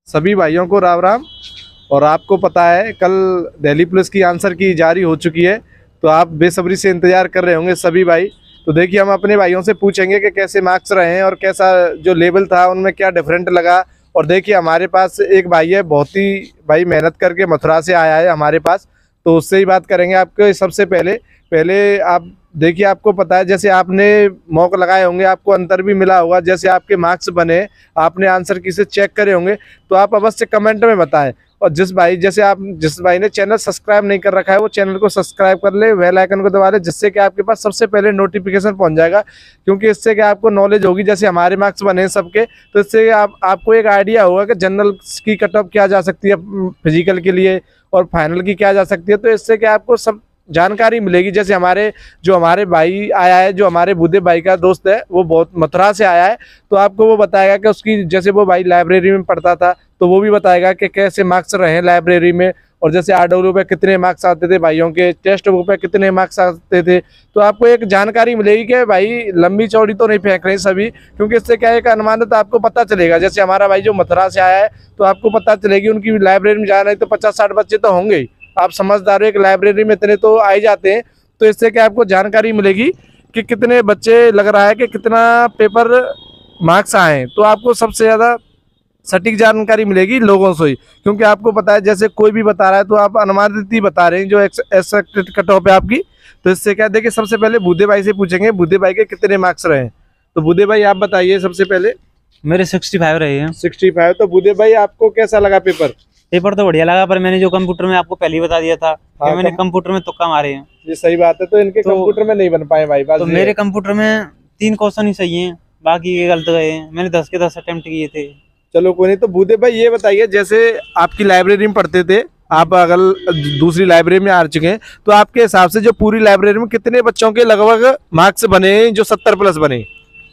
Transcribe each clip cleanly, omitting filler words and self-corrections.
सभी भाइयों को राम राम। और आपको पता है कल दिल्ली पुलिस की आंसर की जारी हो चुकी है, तो आप बेसब्री से इंतजार कर रहे होंगे सभी भाई। तो देखिए हम अपने भाइयों से पूछेंगे कि कैसे मार्क्स रहे हैं और कैसा जो लेवल था उनमें क्या डिफरेंट लगा। और देखिए हमारे पास एक भाई है, बहुत ही भाई मेहनत करके मथुरा से आया है हमारे पास, तो उससे ही बात करेंगे। आपको सबसे पहले आप देखिए, आपको पता है जैसे आपने मॉक लगाए होंगे, आपको अंतर भी मिला होगा, जैसे आपके मार्क्स बने, आपने आंसर की से चेक करे होंगे, तो आप अवश्य कमेंट में बताएं। और जिस भाई ने चैनल सब्सक्राइब नहीं कर रखा है वो चैनल को सब्सक्राइब कर ले, बेल आइकन को दबा ले, जिससे कि आपके पास सबसे पहले नोटिफिकेशन पहुंच जाएगा। क्योंकि इससे क्या आपको नॉलेज होगी, जैसे हमारे मार्क्स बने हैं सबके, तो इससे आपको एक आइडिया होगा कि जनरल की कट ऑफ क्या जा सकती है फिजिकल के लिए और फाइनल की क्या जा सकती है। तो इससे क्या आपको सब जानकारी मिलेगी। जैसे हमारे भाई आया है, जो हमारे बुद्धे भाई का दोस्त है, वो बहुत मथुरा से आया है, तो आपको वो बताएगा कि उसकी, जैसे वो भाई लाइब्रेरी में पढ़ता था, तो वो भी बताएगा कि कैसे मार्क्स रहे लाइब्रेरी में। और जैसे RW पे कितने मार्क्स आते थे भाइयों के, टेस्ट बुक पे कितने मार्क्स आते थे, तो आपको एक जानकारी मिलेगी कि भाई लंबी चौड़ी तो नहीं फेंक रहे सभी। क्योंकि इससे क्या है, एक अनुमानित आपको पता चलेगा। जैसे हमारा भाई जो मथुरा से आया है, तो आपको पता चलेगी उनकी लाइब्रेरी में जाना है तो 50-60 बच्चे तो होंगे ही। आप समझदार हो, एक लाइब्रेरी में इतने तो आ ही जाते हैं। तो इससे क्या आपको जानकारी मिलेगी कि कितने बच्चे लग रहा है कि कितना पेपर मार्क्स आए हैं। तो आपको सबसे ज़्यादा सटीक जानकारी मिलेगी लोगों से ही, क्योंकि आपको पता है जैसे कोई भी बता रहा है तो आप अनुमानित ही बता रहे हैं जो एक्सपेक्टेड कट ऑफ है आपकी। तो इससे क्या, देखिए सबसे पहले बुद्धे भाई से पूछेंगे बुद्धे भाई के कितने मार्क्स रहे हैं। तो बुद्धे भाई आप बताइए सबसे पहले। मेरे 65 रहे हैं। 65। तो बुद्धे भाई आपको कैसा लगा पेपर? पेपर तो बढ़िया लगा, पर मैंने जो कंप्यूटर में आपको पहले ही बता दिया था कि मैंने कंप्यूटर में तुक्का मारे हैं। ये सही बात है, तो इनके कंप्यूटर में नहीं बन पाए भाई। तो मेरे कंप्यूटर में 3 क्वेश्चन ही सही हैं, बाकी ये गलत गए हैं। मैंने 10 के 10 अटेम्प्ट किए थे। चलो कोई नहीं। तो बुद्धे भाई ये बताइए, जैसे आपकी लाइब्रेरी में पढ़ते थे, आप अगर दूसरी लाइब्रेरी में आ चुके हैं, तो आपके हिसाब से जो पूरी लाइब्रेरी में कितने बच्चों के लगभग मार्क्स बने जो 70 प्लस बने?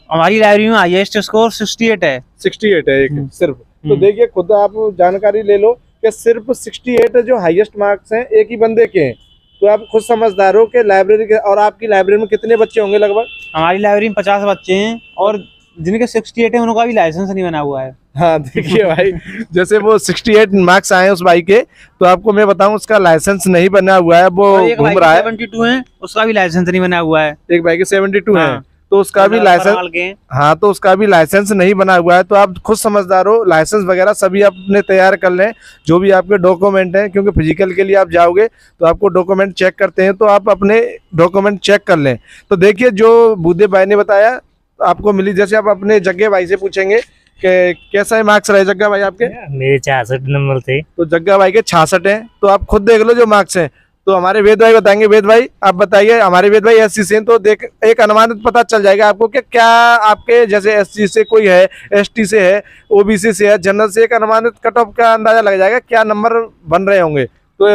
हमारी लाइब्रेरी में हाईएस्ट स्कोर 68 है। 68 है एक सिर्फ। तो देखिए खुद आप जानकारी ले लो कि सिर्फ 68 जो हाईएस्ट मार्क्स हैं एक ही बंदे के हैं। तो आप खुद समझदार हो कि लाइब्रेरी के, और आपकी लाइब्रेरी में कितने बच्चे होंगे लगभग? हमारी लाइब्रेरी में 50 बच्चे हैं, और जिनके 68 है उनका भी लाइसेंस नहीं बना हुआ है। हाँ देखिए भाई, जैसे वो 68 मार्क्स आए उस भाई के, तो आपको मैं बताऊं उसका लाइसेंस नहीं बना हुआ है, वो घूम रहा है। 72 है, उसका भी लाइसेंस नहीं बना हुआ है। एक भाई के 72 है, तो उसका भी लाइसेंस, हाँ तो उसका भी लाइसेंस नहीं बना हुआ है। तो आप खुद समझदार हो, लाइसेंस वगैरह सभी अपने तैयार कर लें, जो भी आपके डॉक्यूमेंट हैं, क्योंकि फिजिकल के लिए आप जाओगे तो आपको डॉक्यूमेंट चेक करते हैं, तो आप अपने डॉक्यूमेंट चेक कर लें। तो देखिए जो बुद्धे भाई ने बताया आपको मिली। जैसे आप अपने जग्गे भाई से पूछेंगे कि कैसा है मार्क्स रहे जग्गा भाई आपके? मेरे 66 नंबर थे। तो जग्गा भाई के 66 हैं, तो आप खुद देख लो जो मार्क्स हैं। तो हमारे वेद भाई बताएंगे। वेद भाई आप बताइए, हमारे वेद भाई SC से, तो देख एक अनुमानित पता चल जाएगा आपको कि क्या आपके जैसे SC से कोई है, ST से है, OBC से है, जनरल से, एक अनुमानित कट ऑफ का अंदाजा लग जाएगा क्या नंबर बन रहे होंगे। तो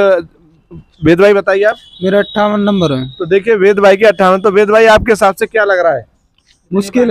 वेद भाई बताइए आप। मेरा 58 नंबर है। तो देखिए वेद भाई के 58। तो वेद भाई आपके हिसाब से क्या लग रहा है? मुश्किल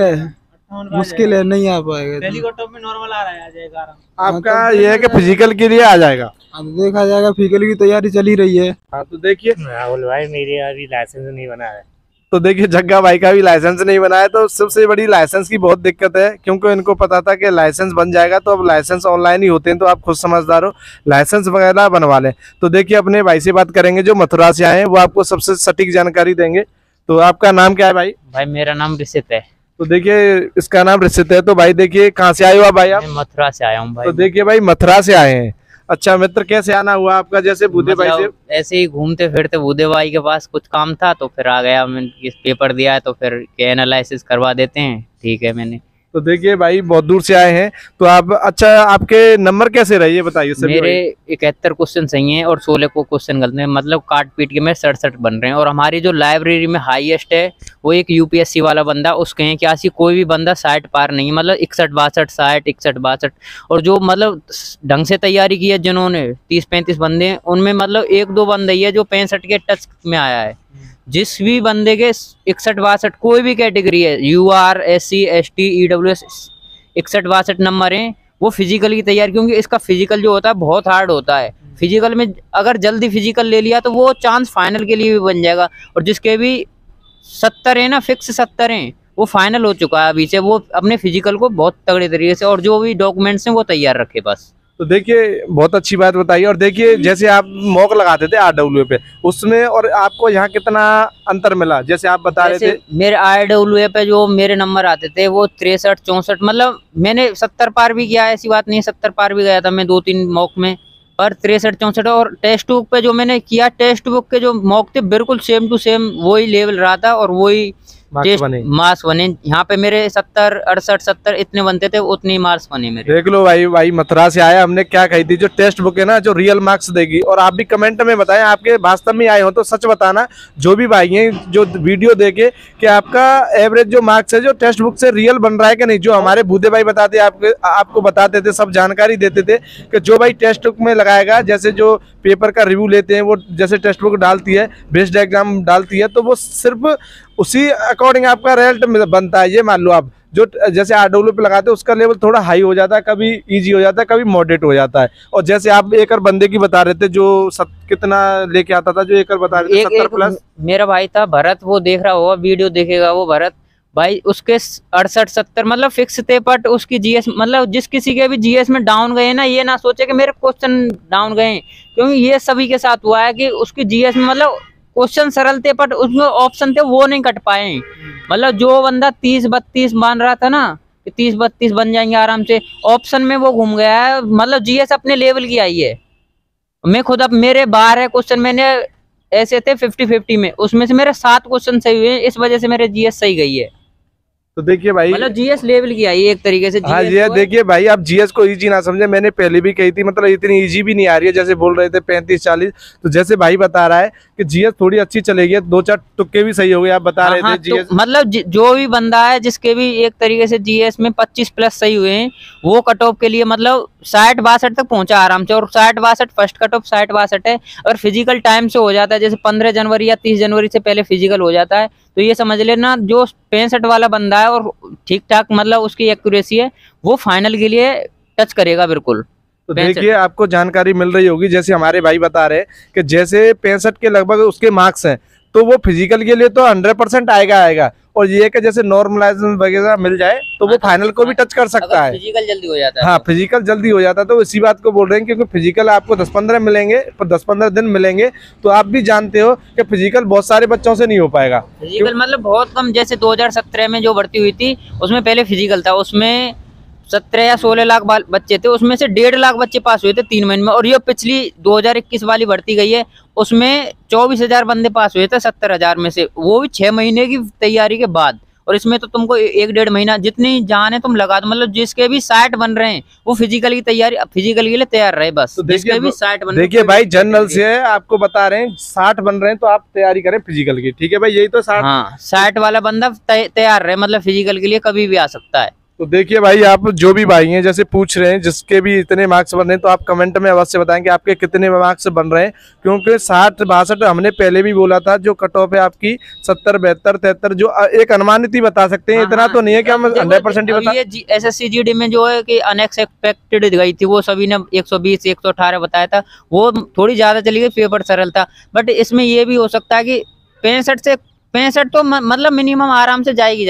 है, नहीं आ पाएगा। पहली कट ऑफ में नॉर्मल आ रहा है, आ जाएगा आराम। आपका ये है कि फिजिकल के लिए आ जाएगा? देखा जाएगा, फिजिकल की तैयारी चल ही रही है। हाँ तो देखिए राहुल भाई, मेरे अभी लाइसेंस नहीं बना है। तो देखिए जग्गा भाई का भी लाइसेंस नहीं बना है। तो सबसे बड़ी लाइसेंस की बहुत दिक्कत है, क्योंकि इनको पता था कि लाइसेंस बन जाएगा, तो अब लाइसेंस ऑनलाइन ही होते हैं। तो आप खुद समझदार हो, लाइसेंस वगैरह बनवा लें। तो देखिए अपने भाई से बात करेंगे जो मथुरा से आए हैं, वो आपको सबसे सटीक जानकारी देंगे। तो आपका नाम क्या है भाई? भाई मेरा नाम ऋषित है। तो देखिए इसका नाम ऋषित है। तो भाई देखिए कहाँ से आए हो आप भाई? आप मथुरा से आया हूँ भाई। तो देखिए भाई मथुरा से आए हैं। अच्छा मित्र, कैसे आना हुआ आपका? जैसे बुद्धे भाई से ऐसे ही घूमते फिरते बुद्धे भाई के पास कुछ काम था, तो फिर आ गया। मैंने पेपर दिया है, तो फिर एनालिसिस करवा देते हैं, ठीक है मैंने। तो देखिए भाई बहुत दूर से आए हैं, तो आप, अच्छा आपके नंबर कैसे रहे ये बताइए सर। मेरे 71 क्वेश्चन सही हैं और 16 को क्वेश्चन गलत हैं, मतलब काट पीट के मेरे 67 बन रहे हैं। और हमारी जो लाइब्रेरी में हाईएस्ट है वो एक UPSC वाला बंदा, उसके हैं क्या कोई भी बंदा 60 पार नहीं, मतलब 61 62 60 61 62। और जो मतलब ढंग से तैयारी की है जिन्होंने 30-35 बंदे हैं, उनमें मतलब 1-2 बंदे ही है जो 65 के टच में आया है। जिस भी बंदे के 61 62 कोई भी कैटेगरी है, UR SC ST EWS 61 62 number हैं, वो फिजिकल की तैयारी, क्योंकि इसका फिजिकल जो होता है बहुत हार्ड होता है। फिजिकल में अगर जल्दी फिजिकल ले लिया तो वो चांस फाइनल के लिए भी बन जाएगा। और जिसके भी 70 है ना, फिक्स 70 हैं, वो फाइनल हो चुका है अभी से। वो अपने फिजिकल को बहुत तगड़े तरीके से और जो भी डॉक्यूमेंट्स हैं वो तैयार रखे बस। तो देखिए बहुत अच्छी बात बताई। और देखिए जैसे आप मॉक लगाते थे RWA पे, उसमें और आपको यहाँ कितना अंतर मिला, जैसे आप बता रहे थे? मेरे RWA पे जो मेरे नंबर आते थे वो 63 64, मतलब मैंने 70 पार भी किया, ऐसी बात नहीं, 70 पार भी गया था मैं 2-3 मॉक में, पर 63 64। और टेक्स्ट बुक पे जो मैंने किया, टेक्स्ट बुक के जो मॉक थे बिल्कुल सेम टू सेम वही लेवल रहा था और वही मार्क्स बने। यहाँ पे मेरे 70 68 70 इतने बनते थे, उतने मार्क्स बने मेरे। देख लो भाई मथुरा से आया, हमने क्या कही थी, जो टेक्स्ट बुक है ना जो रियल मार्क्स देगी। और आप भी कमेंट में बताएं, आपके वास्तव में आए हो तो सच बताना, जो भी भाई हैं जो वीडियो देखे, कि आपका एवरेज जो मार्क्स है जो टेक्स्ट बुक से रियल बन रहा है कि नहीं। जो हमारे बूढ़े भाई बताते आपको बताते थे, सब जानकारी देते थे कि जो भाई टेक्स्ट बुक में लगाएगा, जैसे जो पेपर का रिव्यू लेते हैं वो जैसे टेक्स्ट बुक डालती है, बेस्ड एग्जाम डालती है, तो वो सिर्फ उसी अकॉर्डिंग आपका रिजल्ट बनता है। ये मान लो आप जो जैसे RWA पे लगाते हैं उसका लेवल थोड़ा हाई हो जाता है, कभी इजी हो जाता है, कभी मॉडरेट हो जाता है। और जैसे आप एक और बंदे की बता रहे थे जो कितना लेके आता था, जो एक और बता रहे थे 70 प्लस, मेरा भाई था भरत, वो देख रहा होगा, वीडियो देखेगा वो भरत भाई, उसके 68 70 मतलब फिक्स थे। बट उसकी जीएस, मतलब जिस किसी के भी जीएस में डाउन गए ना, ये ना सोचे कि मेरे क्वेश्चन डाउन गए, क्योंकि ये सभी के साथ हुआ है कि उसकी जीएस में मतलब क्वेश्चन सरल थे बट उसमें ऑप्शन थे वो नहीं कट पाए। मतलब जो बंदा 30 32 मान रहा था ना कि 30 32 बन जाएंगे आराम से, ऑप्शन में वो घूम गया है। मतलब जीएस अपने लेवल की आई है। मैं खुद, अब मेरे 12 क्वेश्चन मैंने ऐसे थे 50-50 में, उसमें से मेरे 7 क्वेश्चन सही हुए, इस वजह से मेरे जीएस सही गई है। तो देखिए भाई, मतलब जीएस लेवल की आई है एक तरीके से। हाँ जी, देखिए भाई आप जीएस को इजी ना समझे, मैंने पहले भी कही थी, मतलब इतनी इजी भी नहीं आ रही है जैसे बोल रहे थे 35 40। तो जैसे भाई बता रहा है कि जीएस थोड़ी अच्छी चलेगी, 2-4 तुक्के भी सही हो गए, आप बता रहे थे जीएस। तो मतलब जो भी बंदा है जिसके भी एक तरीके से जीएस में 25 प्लस सही हुए हैं, वो कट ऑफ के लिए मतलब 60 62 तक पहुंचा आराम से। और 60 62 फर्स्ट कट ऑफ 60 62 है। और फिजिकल टाइम से हो जाता है, जैसे 15 जनवरी या 30 जनवरी से पहले फिजिकल हो जाता है, तो ये समझ लेना जो 65 वाला बंदा है और ठीक ठाक मतलब उसकी एक्यूरेसी है, वो फाइनल के लिए टच करेगा बिल्कुल। तो देखिए आपको जानकारी मिल रही होगी, जैसे हमारे भाई बता रहे हैं कि जैसे 65 के लगभग उसके मार्क्स हैं, तो वो फिजिकल के लिए तो 100% आएगा। और ये कि जैसे नॉर्मलाइजेशन वगैरह मिल जाए तो वो फाइनल को भी टच कर सकता है। फिजिकल जल्दी हो जाता है। हाँ, फिजिकल जल्दी हो जाता है। तो इसी बात को बोल रहे हैं, क्योंकि फिजिकल आपको 10-15 मिलेंगे, पर 10-15 दिन मिलेंगे, तो आप भी जानते हो कि फिजिकल बहुत सारे बच्चों से नहीं हो पाएगा। फिजिकल मतलब बहुत कम, जैसे 2017 में जो भर्ती हुई थी उसमें पहले फिजिकल था, उसमें 17 या 16 लाख बच्चे थे, उसमें से 1.5 लाख बच्चे पास हुए थे 3 महीने में। और ये पिछली 2021 वाली भर्ती गई है, उसमें 24,000 बंदे पास हुए थे 70,000 में से, वो भी 6 महीने की तैयारी के बाद। और इसमें तो तुमको 1-1.5 महीना जितनी जान है तुम लगा दो। मतलब जिसके भी 60 बन रहे हैं वो फिजिकल की तैयारी, फिजिकल के लिए तैयार रहे बस। तो जिसके भी 60 बन, देखिए भाई जनरल से आपको बता रहे हैं 60 बन रहे हैं, तो आप तैयारी करें फिजिकल की। ठीक है भाई, यही तो 60। हाँ, 60 वाला बंदा तैयार रहे, मतलब फिजिकल के लिए कभी भी आ सकता है। तो देखिए भाई, आप जो भी भाई हैं जैसे पूछ रहे हैं जिसके भी इतने मार्क्स बन रहे हैं, तो आप कमेंट में अवश्य बताएं कि आपके कितने मार्क्स बन रहे हैं। क्योंकि 60 62 हमने पहले भी बोला था, जो कट ऑफ है आपकी 70 72 73, जो एक अनुमानित ही बता सकते हैं। इतना तो नहीं है कि हम 100% ही बता। ये SSC GD में जो है कि अनएक्सपेक्टेड गई थी, वो सभी ने 120 118 बताया था, वो थोड़ी ज्यादा चली गई, पेपर सरल था। बट इसमें ये भी हो सकता है कि 65 तो मतलब मिनिमम आराम से जाएगी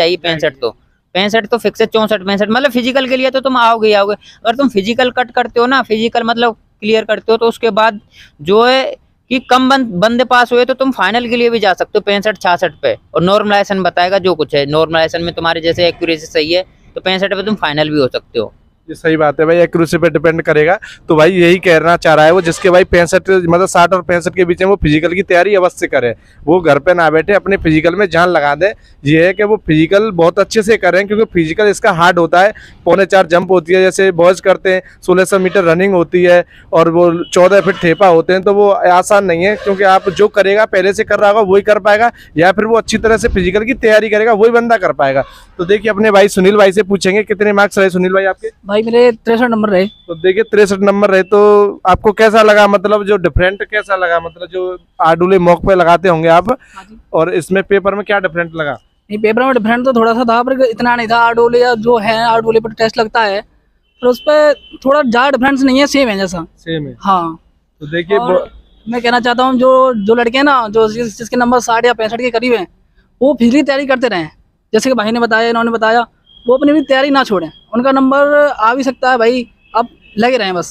65 तो फिक्स है। 64 65 मतलब फिजिकल के लिए तो तुम आओगे। अगर तुम फिजिकल कट करते हो ना, फिजिकल मतलब क्लियर करते हो, तो उसके बाद जो है कि कम बंदे पास हुए तो तुम फाइनल के लिए भी जा सकते हो 65 66 पे। और नॉर्मलाइजेशन बताएगा जो कुछ है, नॉर्मलाइजेशन में तुम्हारे जैसे एक्यूरेसी सही है तो 65 पे तुम फाइनल भी हो सकते हो। ये सही बात है भाई, एक्यूरेसी पे डिपेंड करेगा। तो भाई यही कहना चाह रहा है वो, जिसके भाई 65 मतलब 60 और 65 के बीच में, वो फिजिकल की तैयारी अवश्य करे। वो घर पे ना बैठे, अपने फिजिकल में जान लगा दे। ये है कि वो फिजिकल बहुत अच्छे से करें, क्योंकि फिजिकल इसका हार्ड होता है। 4.25 जंप होती है, जैसे बॉयज करते हैं, 1600 मीटर रनिंग होती है, और वो 14 फीट ठेपा होते हैं। तो वो आसान नहीं है, क्योंकि आप जो करेगा पहले से कर रहा होगा वही कर पाएगा, या फिर वो अच्छी तरह से फिजिकल की तैयारी करेगा वही बंदा कर पाएगा। तो देखिए अपने भाई सुनील भाई से पूछेंगे कितने मार्क्स रहे सुनील भाई आपके? भाई मेरे 63 नंबर रहे। तो देखिए 63 नंबर रहे, तो आपको कैसा लगा, मतलब जो डिफरेंट कैसा लगा, मतलब जो RWA मॉक पे लगाते होंगे आप, और इसमें पेपर में क्या डिफरेंट लगा? नहीं, पेपर में डिफरेंट तो थोड़ा सा था, पर इतना नहीं था। RWA जो है, RWA पर टेस्ट लगता है, पर उस पर थोड़ा ज़्यादा डिफरेंस नहीं है, सेम है जैसा। सेम है। हाँ, तो देखिए मैं कहना चाहता हूँ जो लड़के हैं ना, जो जिसके नंबर 60 या 65 के करीब हैं, वो फिजिकली तैयारी करते रहें। जैसे कि भाई ने बताया, इन्होंने बताया, वो अपनी भी तैयारी ना छोड़ें। उनका नंबर आ भी सकता है भाई, आप लगे रहें बस।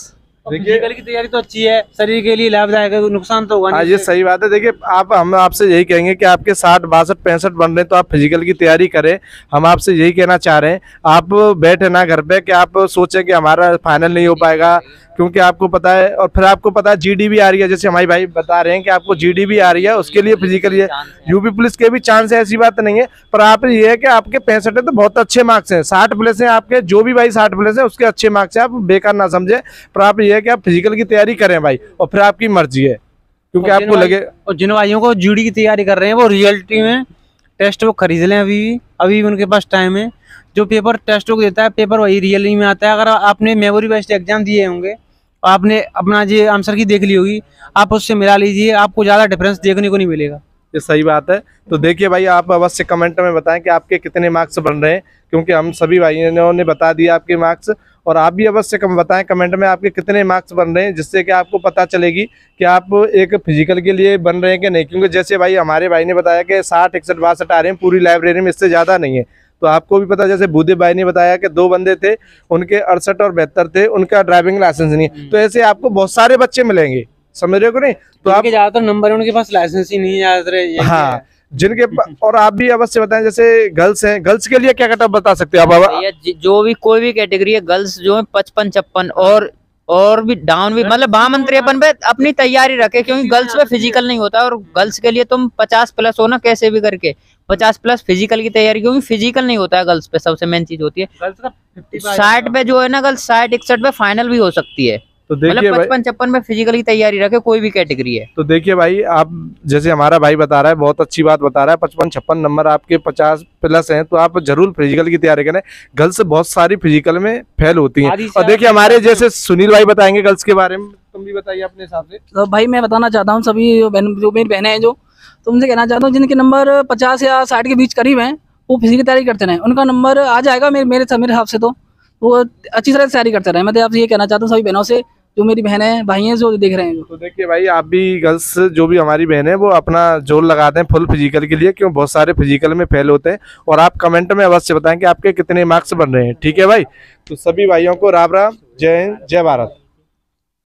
देखिए फिजिकल की तैयारी तो अच्छी है, शरीर के लिए लाभदायक है, नुकसान तो होगा हाँ नहीं ये इससे। सही बात है। देखिए हम आपसे यही कहेंगे कि आपके 60 62 65 बन रहे हैं तो आप फिजिकल की तैयारी करें। हम आपसे यही कहना चाह रहे हैं, आप बैठे ना घर पे कि आप सोचें कि हमारा फाइनल नहीं हो पाएगा, क्योंकि आपको पता है, और फिर आपको पता है जीडी भी आ रही है, जैसे हमारे भाई बता रहे हैं कि आपको जीडी भी आ रही है, उसके लिए फिजिकल ये यूपी पुलिस के भी चांस है, ऐसी बात नहीं है। पर आप ये है कि आपके 65 है तो बहुत अच्छे मार्क्स हैं, 60 प्लस हैं आपके, जो भी भाई 60 प्लस है उसके अच्छे मार्क्स हैं, आप बेकार ना समझे। पर आप ये है कि आप फिजिकल की तैयारी करें भाई, और फिर आपकी मर्जी है, क्योंकि और आपको लगे। और जिन भाइयों को जीडी की तैयारी कर रहे हैं वो रियलिटी में टेस्ट वो खरीद लें, अभी भी उनके पास टाइम है। जो पेपर टेस्ट को देता है पेपर वही रियलिटी में आता है। अगर आपने मेमोरी बेस्ड एग्जाम दिए होंगे, आपने अपना जो आंसर की देख ली होगी, आप उससे मिला लीजिए, आपको ज़्यादा डिफरेंस देखने को नहीं मिलेगा। ये सही बात है। तो देखिए भाई, आप अवश्य कमेंट में बताएं कि आपके कितने मार्क्स बन रहे हैं, क्योंकि हम सभी भाइयों ने बता दिया आपके मार्क्स, और आप भी अवश्य बताएं कमेंट में आपके कितने मार्क्स बन रहे हैं, जिससे कि आपको पता चलेगी कि आप एक फिजिकल के लिए बन रहे हैं कि नहीं। क्योंकि जैसे भाई हमारे भाई ने बताया कि 60 61 62 आ रहे हैं पूरी लाइब्रेरी में, इससे ज़्यादा नहीं है। तो आपको भी पता, जैसे भूदेव भाई ने बताया कि 2 बंदे थे, उनके 68 और 72 थे, उनका ड्राइविंग लाइसेंस नहीं है। तो ऐसे आपको बहुत सारे बच्चे मिलेंगे, समझ रहे हो कि नहीं। तो आप ज्यादातर नंबर है, उनके पास लाइसेंस ही नहीं है ज्यादातर, यही हाँ है। जिनके और आप भी अवश्य बताएं, जैसे गर्ल्स हैं, गर्ल्स के लिए क्या कटअप बता सकते हैं आप? भैया जो भी कोई भी कैटेगरी है, गर्ल्स जो है 55 56 और भी डाउन भी, मतलब 52 53 पे अपनी तैयारी रखे, क्योंकि गर्ल्स पे फिजिकल नहीं होता। और गर्ल्स के लिए तुम 50 प्लस हो ना, कैसे भी करके 50 प्लस फिजिकल की तैयारी, क्योंकि फिजिकल नहीं होता है गर्ल्स पे, सबसे मेन चीज होती है। गर्ल्स का 55 60 पे जो है ना गर्ल्स, 60 61 पे फाइनल भी हो सकती है। तो मतलब देखिए भाई, 55 56 में फिजिकल की तैयारी रखे, कोई भी कैटेगरी है। तो देखिए भाई, आप जैसे हमारा भाई बता रहा है, बहुत अच्छी बात बता रहा है, 55 56 नंबर आपके 50 प्लस हैं, तो आप जरूर फिजिकल की तैयारी करें। गर्ल्स बहुत सारी फिजिकल में फेल होती हैं। आधी से और देखिए आधी हमारे जैसे सुनील भाई बताएंगे गर्ल्स के बारे में, तुम भी बताइए अपने हिसाब से। तो भाई मैं बताना चाहता हूँ सभी जो मेरी बहनें हैं, जो तो उनसे कहना चाहता हूँ जिनके नंबर 50 या 60 के बीच करीब हैं, वो फिजिकल तैयारी करते रहें, उनका नंबर आ जाएगा मेरे हिसाब से। तो वो अच्छी तरह से तैयारी करते रहें। मैं तो आपसे ये कहना चाहता हूँ सभी बहनों से, जो मेरी बहनें भाई हैं जो देख रहे हैं। तो देखिए भाई, आप भी गर्ल्स जो भी हमारी बहन है वो अपना जोर लगाते हैं फुल फिजिकल के लिए, क्यों बहुत सारे फिजिकल में फेल होते हैं। और आप कमेंट में अवश्य बताएं कि आपके कितने मार्क्स बन रहे हैं, ठीक है भाई। तो सभी भाइयों को राम राम, जय हिंद, जय भारत।